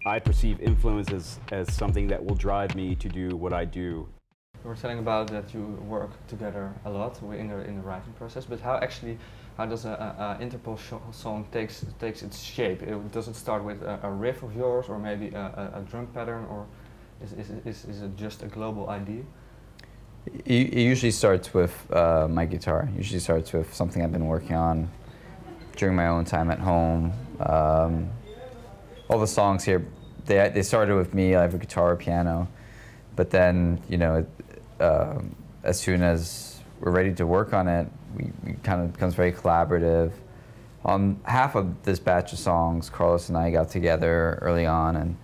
I perceive influence as something that will drive me to do what I do. You were telling about that you work together a lot in the writing process, but how does a Interpol song takes its shape? Does it start with a riff of yours, or maybe a drum pattern, or is it just a global idea? It usually starts with my guitar. It usually starts with something I've been working on during my own time at home. All the songs here, they started with me. I have a guitar, piano, but then, you know, as soon as we're ready to work on it, we kind of becomes very collaborative. On half of this batch of songs, Carlos and I got together early on and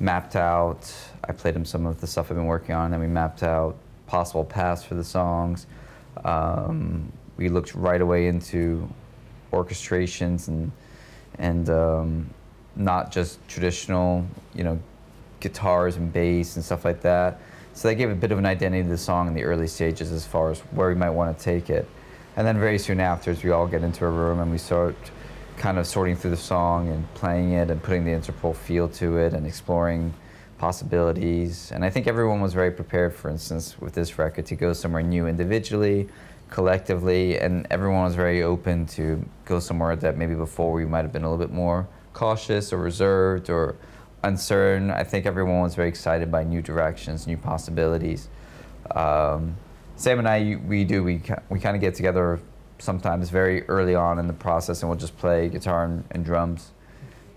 mapped out. I played him some of the stuff I've been working on, and we mapped out possible paths for the songs. We looked right away into orchestrations and not just traditional, you know, guitars and bass and stuff like that. So that gave a bit of an identity to the song in the early stages as far as where we might want to take it. And then very soon after, we all get into a room and we start kind of sorting through the song and playing it and putting the Interpol feel to it and exploring possibilities. And I think everyone was very prepared, for instance, with this record to go somewhere new individually, collectively, and everyone was very open to go somewhere that maybe before we might have been a little bit more cautious or reserved or uncertain. I think everyone was very excited by new directions, new possibilities. Sam and I, we kind of get together sometimes very early on in the process, and we'll just play guitar and drums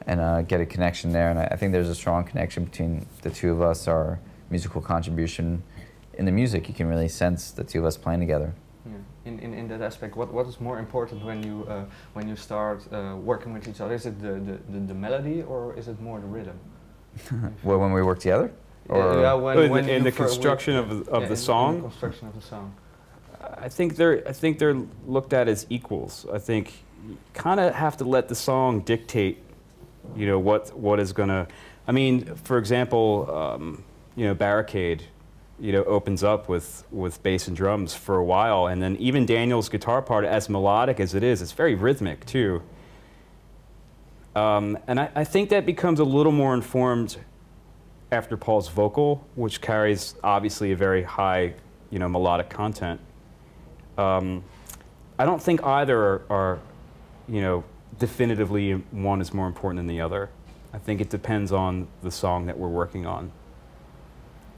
and get a connection there. And I think there's a strong connection between the two of us, our musical contribution in the music. You can really sense the two of us playing together. Yeah. In that aspect, what is more important when you start working with each other? Is it the melody, or is it more the rhythm? Well, when we work together? Or when in the construction of the song? In the construction of the song. I think they're looked at as equals. I think you kind of have to let the song dictate, you know, what is gonna. I mean, for example, you know, Barricade, you know, opens up with bass and drums for a while, and then even Daniel's guitar part, as melodic as it is, it's very rhythmic too. And I think that becomes a little more informed after Paul's vocal, which carries obviously a very high, you know, melodic content. I don't think either are, you know, definitively one is more important than the other. I think it depends on the song that we're working on,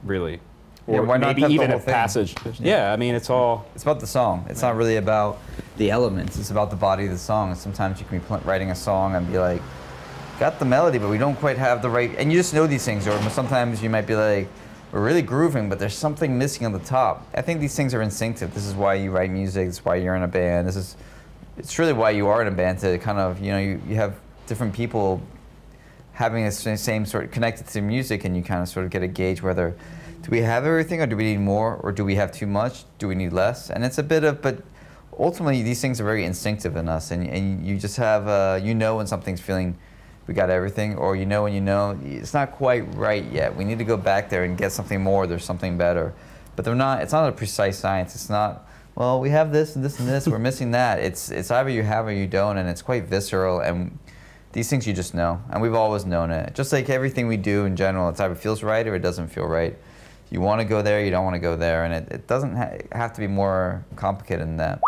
really. Or why not maybe even the a whole thing? passage. Yeah, I mean, it's about the song. It's not really about the elements. It's about the body of the song. And sometimes you can be writing a song and be like, got the melody, but we don't quite have the right, and you just know these things. Or sometimes you might be like, we're really grooving, but there's something missing on the top. I think these things are instinctive. This is why you write music. This is why you're in a band. It's really why you are in a band, to kind of, you know, you have different people having the same sort of connected to music, and you kind of sort of get a gauge whether, do we have everything, or do we need more, or do we have too much? Do we need less? And it's a bit of, but ultimately these things are very instinctive in us, and you just have, you know when something's feeling, we got everything, or you know when you know, it's not quite right yet. We need to go back there and get something more, there's something better. But it's not a precise science. It's not, well, we have this and this and this, we're missing that. It's either you have or you don't, and it's quite visceral, and these things you just know, and we've always known it. Just like everything we do in general, it's either feels right or it doesn't feel right. You want to go there, you don't want to go there, and it doesn't have to be more complicated than that.